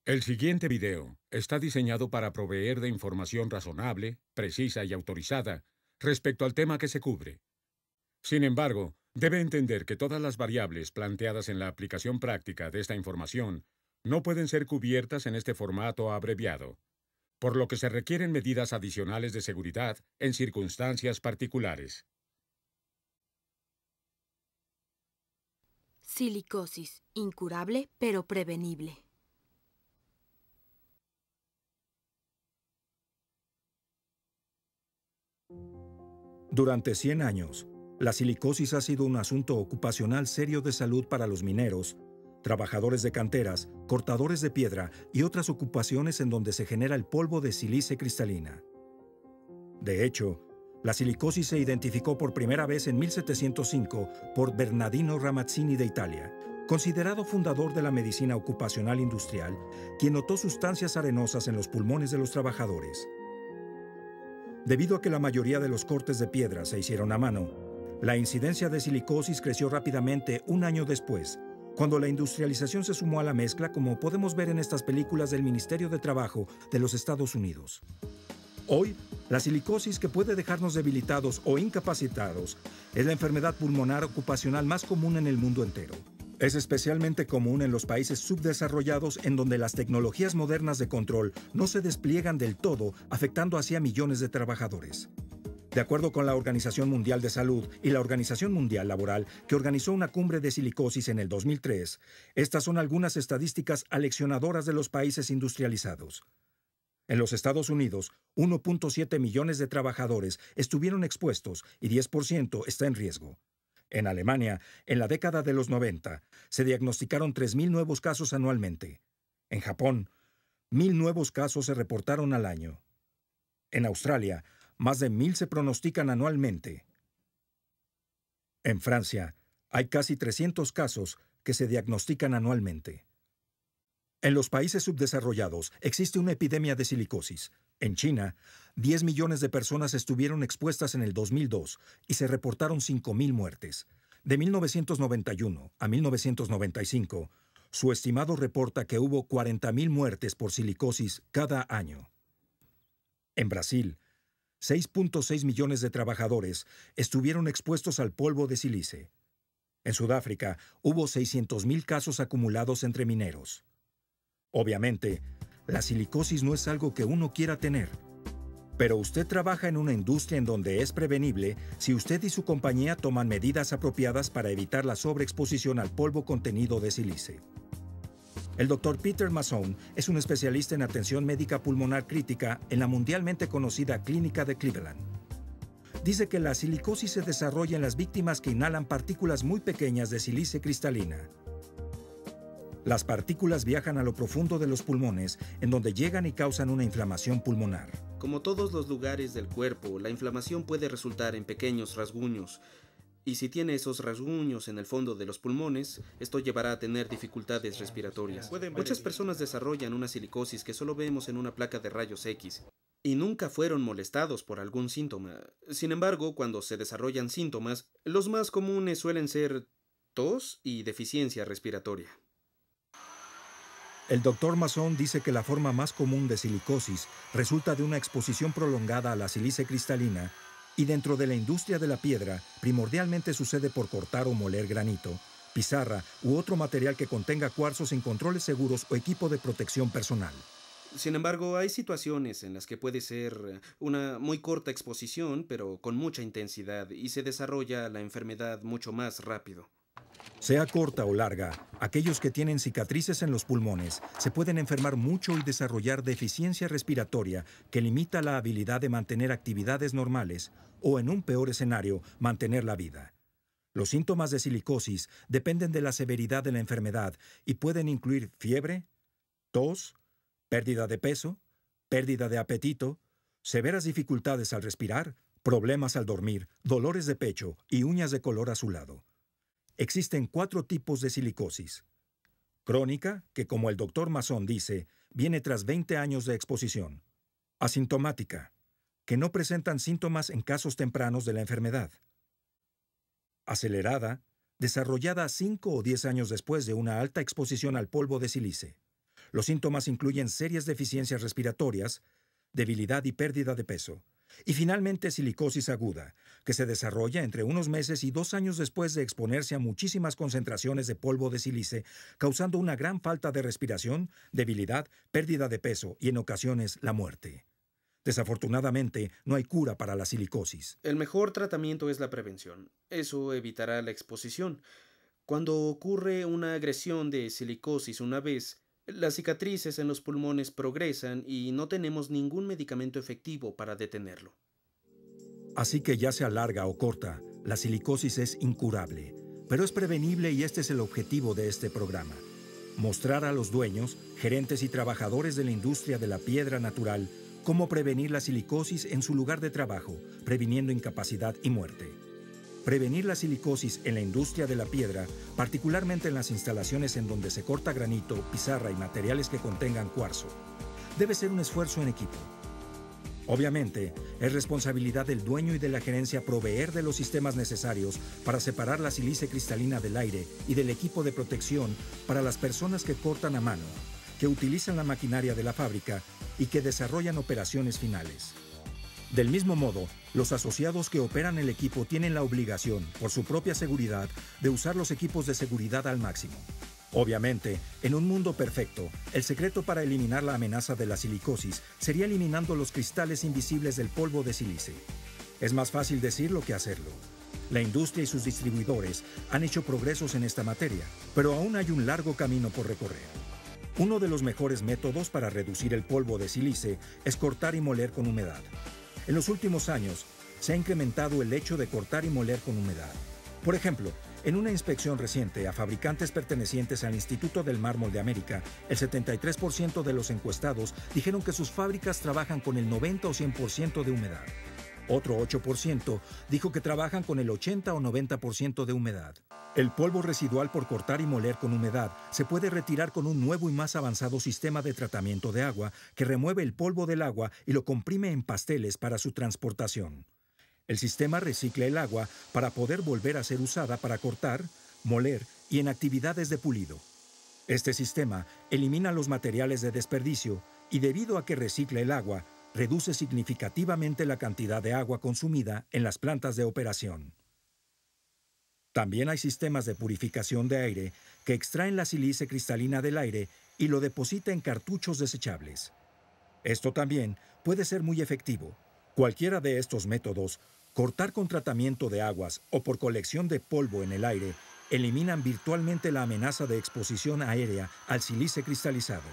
El siguiente video está diseñado para proveer de información razonable, precisa y autorizada respecto al tema que se cubre. Sin embargo, debe entender que todas las variables planteadas en la aplicación práctica de esta información no pueden ser cubiertas en este formato abreviado, por lo que se requieren medidas adicionales de seguridad en circunstancias particulares. Silicosis, incurable pero prevenible. Durante 100 años, la silicosis ha sido un asunto ocupacional serio de salud para los mineros, trabajadores de canteras, cortadores de piedra y otras ocupaciones en donde se genera el polvo de sílice cristalina. De hecho, la silicosis se identificó por primera vez en 1705 por Bernardino Ramazzini de Italia, considerado fundador de la medicina ocupacional industrial, quien notó sustancias arenosas en los pulmones de los trabajadores. Debido a que la mayoría de los cortes de piedra se hicieron a mano, la incidencia de silicosis creció rápidamente un año después, cuando la industrialización se sumó a la mezcla, como podemos ver en estas películas del Ministerio de Trabajo de los Estados Unidos. Hoy, la silicosis, que puede dejarnos debilitados o incapacitados, es la enfermedad pulmonar ocupacional más común en el mundo entero. Es especialmente común en los países subdesarrollados, en donde las tecnologías modernas de control no se despliegan del todo, afectando así a millones de trabajadores. De acuerdo con la Organización Mundial de Salud y la Organización Mundial Laboral, que organizó una cumbre de silicosis en el 2003, estas son algunas estadísticas aleccionadoras de los países industrializados. En los Estados Unidos, 1.7 millones de trabajadores estuvieron expuestos y 10% está en riesgo. En Alemania, en la década de los 90, se diagnosticaron 3.000 nuevos casos anualmente. En Japón, 1.000 nuevos casos se reportaron al año. En Australia, más de 1.000 se pronostican anualmente. En Francia, hay casi 300 casos que se diagnostican anualmente. En los países subdesarrollados existe una epidemia de silicosis. En China, 10 millones de personas estuvieron expuestas en el 2002 y se reportaron 5.000 muertes. De 1991 a 1995, su estimado reporta que hubo 40.000 muertes por silicosis cada año. En Brasil, 6.6 millones de trabajadores estuvieron expuestos al polvo de sílice. En Sudáfrica, hubo 600.000 casos acumulados entre mineros. Obviamente, la silicosis no es algo que uno quiera tener. Pero usted trabaja en una industria en donde es prevenible si usted y su compañía toman medidas apropiadas para evitar la sobreexposición al polvo contenido de sílice. El Dr. Peter Mason es un especialista en atención médica pulmonar crítica en la mundialmente conocida Clínica de Cleveland. Dice que la silicosis se desarrolla en las víctimas que inhalan partículas muy pequeñas de sílice cristalina. Las partículas viajan a lo profundo de los pulmones, en donde llegan y causan una inflamación pulmonar. Como todos los lugares del cuerpo, la inflamación puede resultar en pequeños rasguños. Y si tiene esos rasguños en el fondo de los pulmones, esto llevará a tener dificultades respiratorias. Muchas personas desarrollan una silicosis que solo vemos en una placa de rayos X y nunca fueron molestados por algún síntoma. Sin embargo, cuando se desarrollan síntomas, los más comunes suelen ser tos y deficiencia respiratoria. El Dr. Mason dice que la forma más común de silicosis resulta de una exposición prolongada a la sílice cristalina, y dentro de la industria de la piedra primordialmente sucede por cortar o moler granito, pizarra u otro material que contenga cuarzo sin controles seguros o equipo de protección personal. Sin embargo, hay situaciones en las que puede ser una muy corta exposición, pero con mucha intensidad, y se desarrolla la enfermedad mucho más rápido. Sea corta o larga, aquellos que tienen cicatrices en los pulmones se pueden enfermar mucho y desarrollar deficiencia respiratoria que limita la habilidad de mantener actividades normales o, en un peor escenario, mantener la vida. Los síntomas de silicosis dependen de la severidad de la enfermedad y pueden incluir fiebre, tos, pérdida de peso, pérdida de apetito, severas dificultades al respirar, problemas al dormir, dolores de pecho y uñas de color azulado. Existen 4 tipos de silicosis. Crónica, que como el Dr. Mason dice, viene tras 20 años de exposición. Asintomática, que no presentan síntomas en casos tempranos de la enfermedad. Acelerada, desarrollada 5 o 10 años después de una alta exposición al polvo de sílice. Los síntomas incluyen serias deficiencias respiratorias, debilidad y pérdida de peso. Y finalmente silicosis aguda, que se desarrolla entre unos meses y 2 años después de exponerse a muchísimas concentraciones de polvo de sílice, causando una gran falta de respiración, debilidad, pérdida de peso y en ocasiones la muerte. Desafortunadamente, no hay cura para la silicosis. El mejor tratamiento es la prevención. Eso evitará la exposición. Cuando ocurre una agresión de silicosis una vez, las cicatrices en los pulmones progresan y no tenemos ningún medicamento efectivo para detenerlo. Así que ya sea larga o corta, la silicosis es incurable, pero es prevenible y este es el objetivo de este programa. Mostrar a los dueños, gerentes y trabajadores de la industria de la piedra natural cómo prevenir la silicosis en su lugar de trabajo, previniendo incapacidad y muerte. Prevenir la silicosis en la industria de la piedra, particularmente en las instalaciones en donde se corta granito, pizarra y materiales que contengan cuarzo, debe ser un esfuerzo en equipo. Obviamente, es responsabilidad del dueño y de la gerencia proveer de los sistemas necesarios para separar la sílice cristalina del aire y del equipo de protección para las personas que cortan a mano, que utilizan la maquinaria de la fábrica y que desarrollan operaciones finales. Del mismo modo, los asociados que operan el equipo tienen la obligación, por su propia seguridad, de usar los equipos de seguridad al máximo. Obviamente, en un mundo perfecto, el secreto para eliminar la amenaza de la silicosis sería eliminando los cristales invisibles del polvo de sílice. Es más fácil decirlo que hacerlo. La industria y sus distribuidores han hecho progresos en esta materia, pero aún hay un largo camino por recorrer. Uno de los mejores métodos para reducir el polvo de sílice es cortar y moler con humedad. En los últimos años, se ha incrementado el hecho de cortar y moler con humedad. Por ejemplo, en una inspección reciente a fabricantes pertenecientes al Instituto del Mármol de América, el 73% de los encuestados dijeron que sus fábricas trabajan con el 90 o 100% de humedad. Otro 8% dijo que trabajan con el 80 o 90% de humedad. El polvo residual por cortar y moler con humedad se puede retirar con un nuevo y más avanzado sistema de tratamiento de agua que remueve el polvo del agua y lo comprime en pasteles para su transportación. El sistema recicla el agua para poder volver a ser usada para cortar, moler y en actividades de pulido. Este sistema elimina los materiales de desperdicio y debido a que recicla el agua, reduce significativamente la cantidad de agua consumida en las plantas de operación. También hay sistemas de purificación de aire que extraen la sílice cristalina del aire y lo deposita en cartuchos desechables. Esto también puede ser muy efectivo. Cualquiera de estos métodos, cortar con tratamiento de aguas o por colección de polvo en el aire, eliminan virtualmente la amenaza de exposición aérea al sílice cristalizado.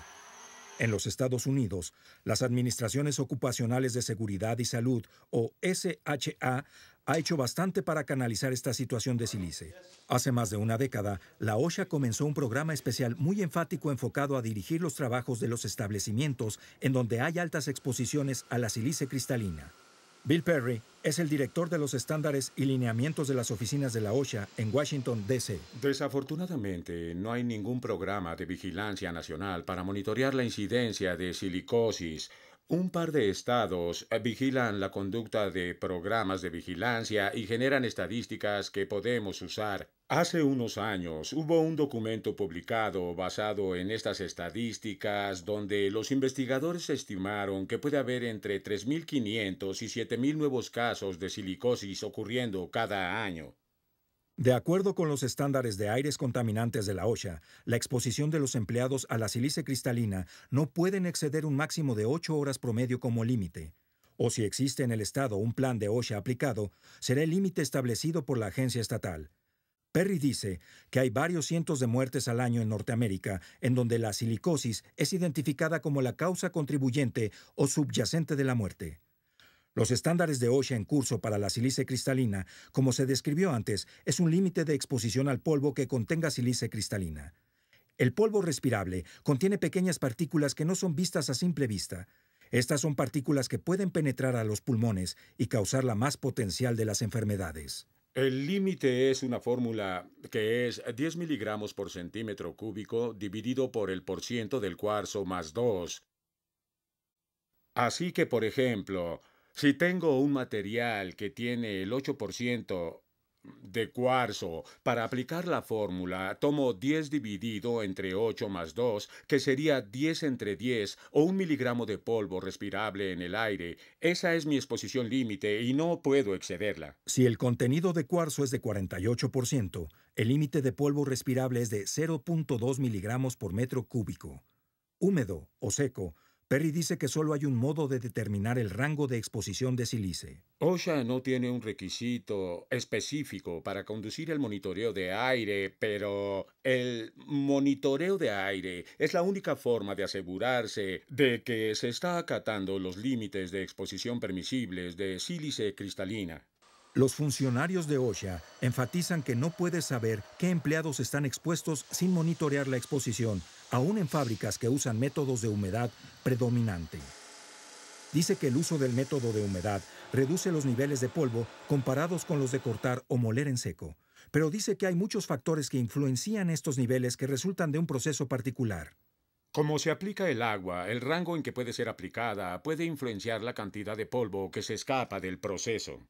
En los Estados Unidos, las Administraciones Ocupacionales de Seguridad y Salud, o SHA, ha hecho bastante para canalizar esta situación de sílice. Hace más de una década, la OSHA comenzó un programa especial muy enfático enfocado a dirigir los trabajos de los establecimientos en donde hay altas exposiciones a la sílice cristalina. Bill Perry es el director de los estándares y lineamientos de las oficinas de la OSHA en Washington, D.C. Desafortunadamente, no hay ningún programa de vigilancia nacional para monitorear la incidencia de silicosis. Un par de estados vigilan la conducta de programas de vigilancia y generan estadísticas que podemos usar. Hace unos años hubo un documento publicado basado en estas estadísticas donde los investigadores estimaron que puede haber entre 3.500 y 7.000 nuevos casos de silicosis ocurriendo cada año. De acuerdo con los estándares de aires contaminantes de la OSHA, la exposición de los empleados a la sílice cristalina no pueden exceder un máximo de 8 horas promedio como límite. O si existe en el estado un plan de OSHA aplicado, será el límite establecido por la agencia estatal. Perry dice que hay varios cientos de muertes al año en Norteamérica en donde la silicosis es identificada como la causa contribuyente o subyacente de la muerte. Los estándares de OSHA en curso para la sílice cristalina, como se describió antes, es un límite de exposición al polvo que contenga sílice cristalina. El polvo respirable contiene pequeñas partículas que no son vistas a simple vista. Estas son partículas que pueden penetrar a los pulmones y causar la más potencial de las enfermedades. El límite es una fórmula que es 10 miligramos por centímetro cúbico dividido por el % del cuarzo más 2. Así que, por ejemplo, si tengo un material que tiene el 8% de cuarzo. Para aplicar la fórmula, tomo 10 dividido entre 8 más 2, que sería 10 entre 10, o 1 miligramo de polvo respirable en el aire. Esa es mi exposición límite y no puedo excederla. Si el contenido de cuarzo es de 48%, el límite de polvo respirable es de 0.2 miligramos por metro cúbico. Húmedo o seco, Perry dice que solo hay un modo de determinar el rango de exposición de sílice. OSHA no tiene un requisito específico para conducir el monitoreo de aire, pero el monitoreo de aire es la única forma de asegurarse de que se está acatando los límites de exposición permisibles de sílice cristalina. Los funcionarios de OSHA enfatizan que no puedes saber qué empleados están expuestos sin monitorear la exposición, aún en fábricas que usan métodos de humedad predominante. Dice que el uso del método de humedad reduce los niveles de polvo comparados con los de cortar o moler en seco, pero dice que hay muchos factores que influencian estos niveles que resultan de un proceso particular. Como se aplica el agua, el rango en que puede ser aplicada puede influenciar la cantidad de polvo que se escapa del proceso.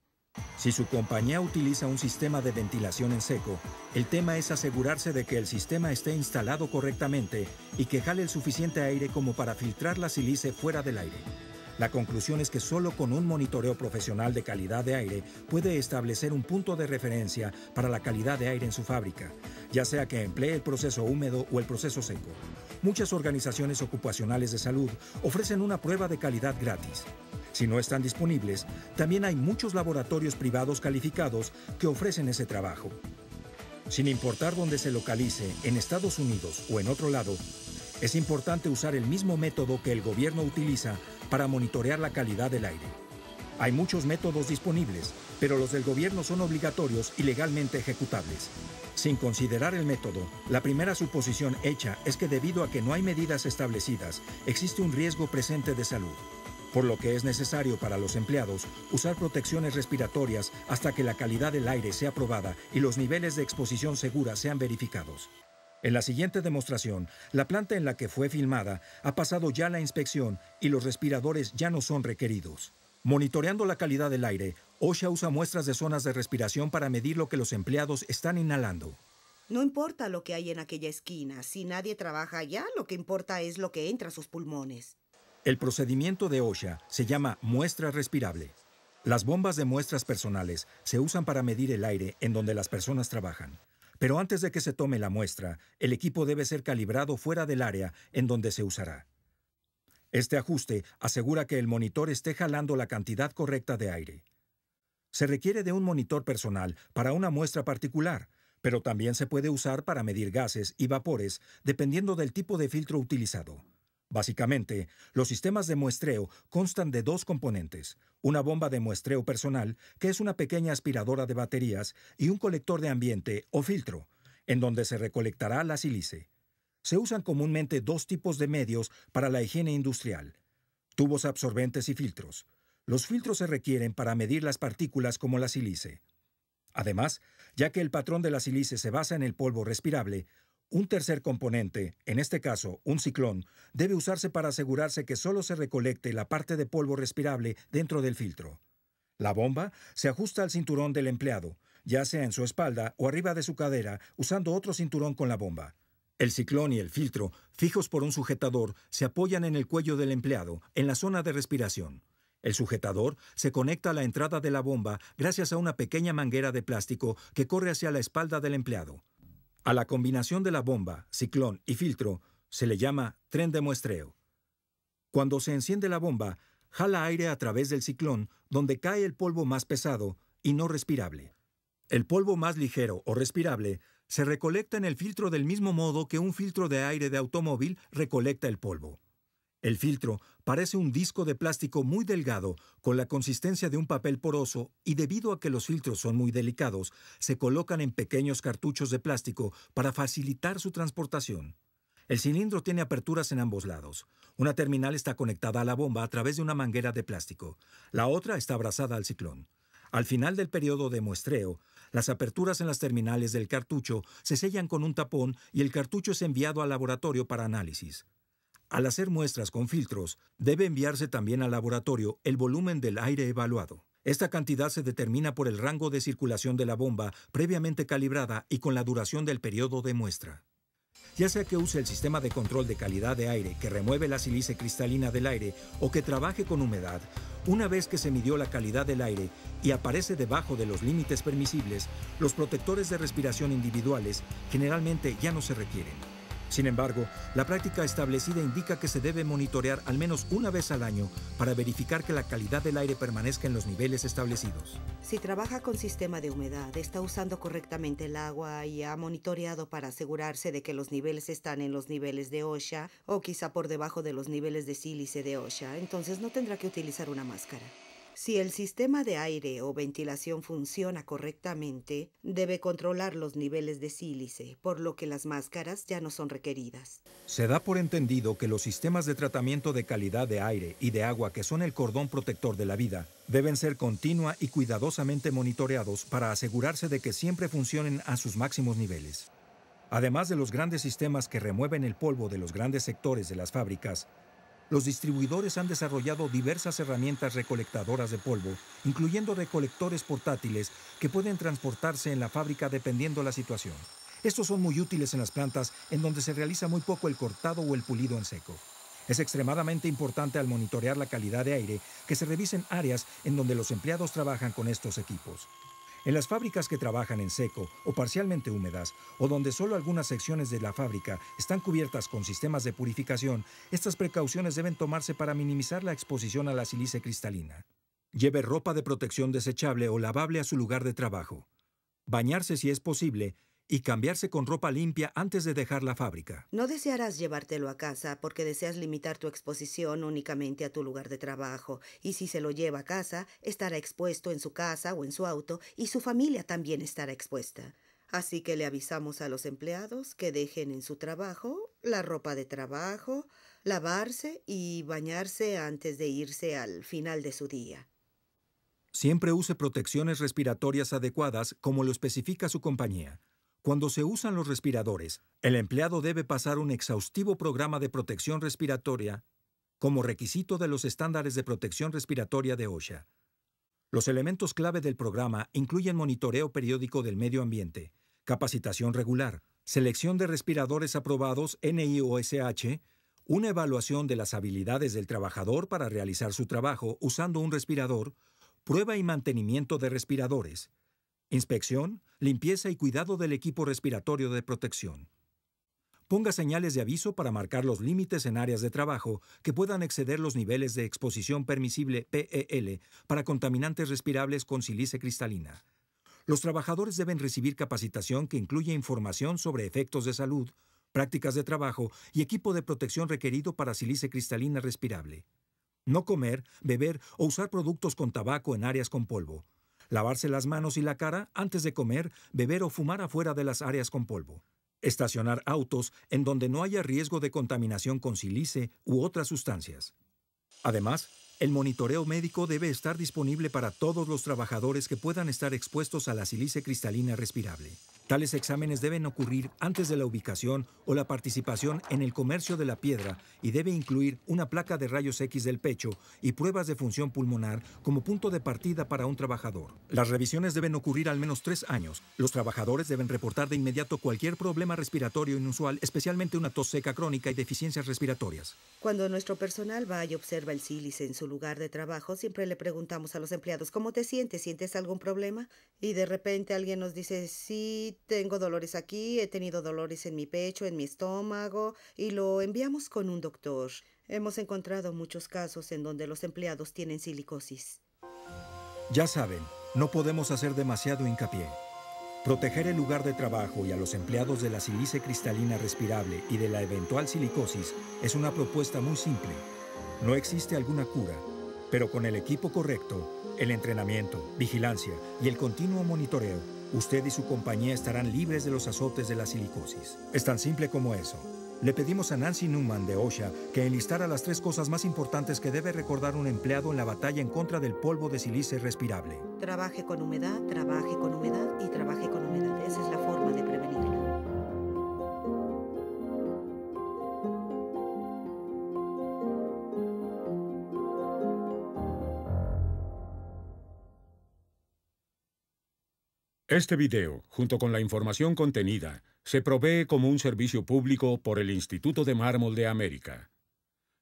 Si su compañía utiliza un sistema de ventilación en seco, el tema es asegurarse de que el sistema esté instalado correctamente y que jale el suficiente aire como para filtrar la sílice fuera del aire. La conclusión es que solo con un monitoreo profesional de calidad de aire puede establecer un punto de referencia para la calidad de aire en su fábrica, ya sea que emplee el proceso húmedo o el proceso seco. Muchas organizaciones ocupacionales de salud ofrecen una prueba de calidad gratis. Si no están disponibles, también hay muchos laboratorios privados calificados que ofrecen ese trabajo. Sin importar dónde se localice, en Estados Unidos o en otro lado, es importante usar el mismo método que el gobierno utiliza para monitorear la calidad del aire. Hay muchos métodos disponibles, pero los del gobierno son obligatorios y legalmente ejecutables. Sin considerar el método, la primera suposición hecha es que debido a que no hay medidas establecidas, existe un riesgo presente de salud, por lo que es necesario para los empleados usar protecciones respiratorias hasta que la calidad del aire sea probada y los niveles de exposición segura sean verificados. En la siguiente demostración, la planta en la que fue filmada ha pasado ya la inspección y los respiradores ya no son requeridos. Monitoreando la calidad del aire, OSHA usa muestras de zonas de respiración para medir lo que los empleados están inhalando. No importa lo que hay en aquella esquina, si nadie trabaja allá, lo que importa es lo que entra a sus pulmones. El procedimiento de OSHA se llama muestra respirable. Las bombas de muestras personales se usan para medir el aire en donde las personas trabajan. Pero antes de que se tome la muestra, el equipo debe ser calibrado fuera del área en donde se usará. Este ajuste asegura que el monitor esté jalando la cantidad correcta de aire. Se requiere de un monitor personal para una muestra particular, pero también se puede usar para medir gases y vapores dependiendo del tipo de filtro utilizado. Básicamente, los sistemas de muestreo constan de dos componentes: una bomba de muestreo personal, que es una pequeña aspiradora de baterías, y un colector de ambiente o filtro, en donde se recolectará la sílice. Se usan comúnmente dos tipos de medios para la higiene industrial: tubos absorbentes y filtros. Los filtros se requieren para medir las partículas como la sílice. Además, ya que el patrón de la sílice se basa en el polvo respirable, un tercer componente, en este caso un ciclón, debe usarse para asegurarse que solo se recolecte la parte de polvo respirable dentro del filtro. La bomba se ajusta al cinturón del empleado, ya sea en su espalda o arriba de su cadera, usando otro cinturón con la bomba. El ciclón y el filtro, fijos por un sujetador, se apoyan en el cuello del empleado, en la zona de respiración. El sujetador se conecta a la entrada de la bomba gracias a una pequeña manguera de plástico que corre hacia la espalda del empleado. A la combinación de la bomba, ciclón y filtro se le llama tren de muestreo. Cuando se enciende la bomba, jala aire a través del ciclón, donde cae el polvo más pesado y no respirable. El polvo más ligero o respirable se recolecta en el filtro del mismo modo que un filtro de aire de automóvil recolecta el polvo. El filtro parece un disco de plástico muy delgado con la consistencia de un papel poroso y debido a que los filtros son muy delicados, se colocan en pequeños cartuchos de plástico para facilitar su transportación. El cilindro tiene aperturas en ambos lados. Una terminal está conectada a la bomba a través de una manguera de plástico. La otra está abrazada al ciclón. Al final del periodo de muestreo, las aperturas en las terminales del cartucho se sellan con un tapón y el cartucho es enviado al laboratorio para análisis. Al hacer muestras con filtros, debe enviarse también al laboratorio el volumen del aire evaluado. Esta cantidad se determina por el rango de circulación de la bomba previamente calibrada y con la duración del periodo de muestra. Ya sea que use el sistema de control de calidad de aire que remueve la sílice cristalina del aire o que trabaje con humedad, una vez que se midió la calidad del aire y aparece debajo de los límites permisibles, los protectores de respiración individuales generalmente ya no se requieren. Sin embargo, la práctica establecida indica que se debe monitorear al menos una vez al año para verificar que la calidad del aire permanezca en los niveles establecidos. Si trabaja con sistema de humedad, está usando correctamente el agua y ha monitoreado para asegurarse de que los niveles están en los niveles de OSHA o quizá por debajo de los niveles de sílice de OSHA, entonces no tendrá que utilizar una máscara. Si el sistema de aire o ventilación funciona correctamente, debe controlar los niveles de sílice, por lo que las máscaras ya no son requeridas. Se da por entendido que los sistemas de tratamiento de calidad de aire y de agua, que son el cordón protector de la vida, deben ser continua y cuidadosamente monitoreados para asegurarse de que siempre funcionen a sus máximos niveles. Además de los grandes sistemas que remueven el polvo de los grandes sectores de las fábricas, los distribuidores han desarrollado diversas herramientas recolectadoras de polvo, incluyendo recolectores portátiles que pueden transportarse en la fábrica dependiendo la situación. Estos son muy útiles en las plantas en donde se realiza muy poco el cortado o el pulido en seco. Es extremadamente importante al monitorear la calidad de aire que se revisen áreas en donde los empleados trabajan con estos equipos. En las fábricas que trabajan en seco o parcialmente húmedas, o donde solo algunas secciones de la fábrica están cubiertas con sistemas de purificación, estas precauciones deben tomarse para minimizar la exposición a la sílice cristalina. Lleve ropa de protección desechable o lavable a su lugar de trabajo. Bañarse si es posible y cambiarse con ropa limpia antes de dejar la fábrica. No desearás llevártelo a casa porque deseas limitar tu exposición únicamente a tu lugar de trabajo, y si se lo lleva a casa, estará expuesto en su casa o en su auto, y su familia también estará expuesta. Así que le avisamos a los empleados que dejen en su trabajo la ropa de trabajo, lavarse y bañarse antes de irse al final de su día. Siempre use protecciones respiratorias adecuadas como lo especifica su compañía. Cuando se usan los respiradores, el empleado debe pasar un exhaustivo programa de protección respiratoria como requisito de los estándares de protección respiratoria de OSHA. Los elementos clave del programa incluyen monitoreo periódico del medio ambiente, capacitación regular, selección de respiradores aprobados NIOSH, una evaluación de las habilidades del trabajador para realizar su trabajo usando un respirador, prueba y mantenimiento de respiradores, inspección, limpieza y cuidado del equipo respiratorio de protección. Ponga señales de aviso para marcar los límites en áreas de trabajo que puedan exceder los niveles de exposición permisible PEL para contaminantes respirables con sílice cristalina. Los trabajadores deben recibir capacitación que incluye información sobre efectos de salud, prácticas de trabajo y equipo de protección requerido para sílice cristalina respirable. No comer, beber o usar productos con tabaco en áreas con polvo. Lavarse las manos y la cara antes de comer, beber o fumar afuera de las áreas con polvo. Estacionar autos en donde no haya riesgo de contaminación con sílice u otras sustancias. Además, el monitoreo médico debe estar disponible para todos los trabajadores que puedan estar expuestos a la sílice cristalina respirable. Tales exámenes deben ocurrir antes de la ubicación o la participación en el comercio de la piedra y debe incluir una placa de rayos X del pecho y pruebas de función pulmonar como punto de partida para un trabajador. Las revisiones deben ocurrir al menos 3 años. Los trabajadores deben reportar de inmediato cualquier problema respiratorio inusual, especialmente una tos seca crónica y deficiencias respiratorias. Cuando nuestro personal va y observa el sílice en su lugar de trabajo, siempre le preguntamos a los empleados, ¿cómo te sientes? ¿Sientes algún problema? Y de repente alguien nos dice, sí, tengo dolores aquí, he tenido dolores en mi pecho, en mi estómago, y lo enviamos con un doctor. Hemos encontrado muchos casos en donde los empleados tienen silicosis. Ya saben, no podemos hacer demasiado hincapié. Proteger el lugar de trabajo y a los empleados de la sílice cristalina respirable y de la eventual silicosis es una propuesta muy simple. No existe alguna cura, pero con el equipo correcto, el entrenamiento, vigilancia y el continuo monitoreo, usted y su compañía estarán libres de los azotes de la silicosis. Es tan simple como eso. Le pedimos a Nancy Newman de OSHA que enlistara las 3 cosas más importantes que debe recordar un empleado en la batalla en contra del polvo de sílice respirable. Trabaje con humedad y trabaje con humedad. Esa es la forma de prevenirlo. Este video, junto con la información contenida, se provee como un servicio público por el Instituto de Mármol de América.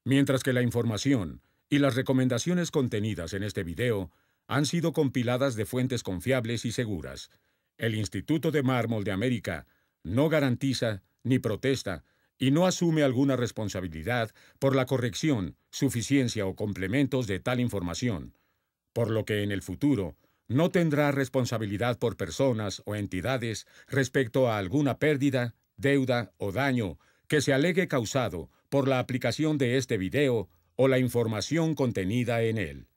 Mientras que la información y las recomendaciones contenidas en este video han sido compiladas de fuentes confiables y seguras, el Instituto de Mármol de América no garantiza ni protesta y no asume alguna responsabilidad por la corrección, suficiencia o complementos de tal información, por lo que en el futuro no tendrá responsabilidad por personas o entidades respecto a alguna pérdida, deuda o daño que se alegue causado por la aplicación de este video o la información contenida en él.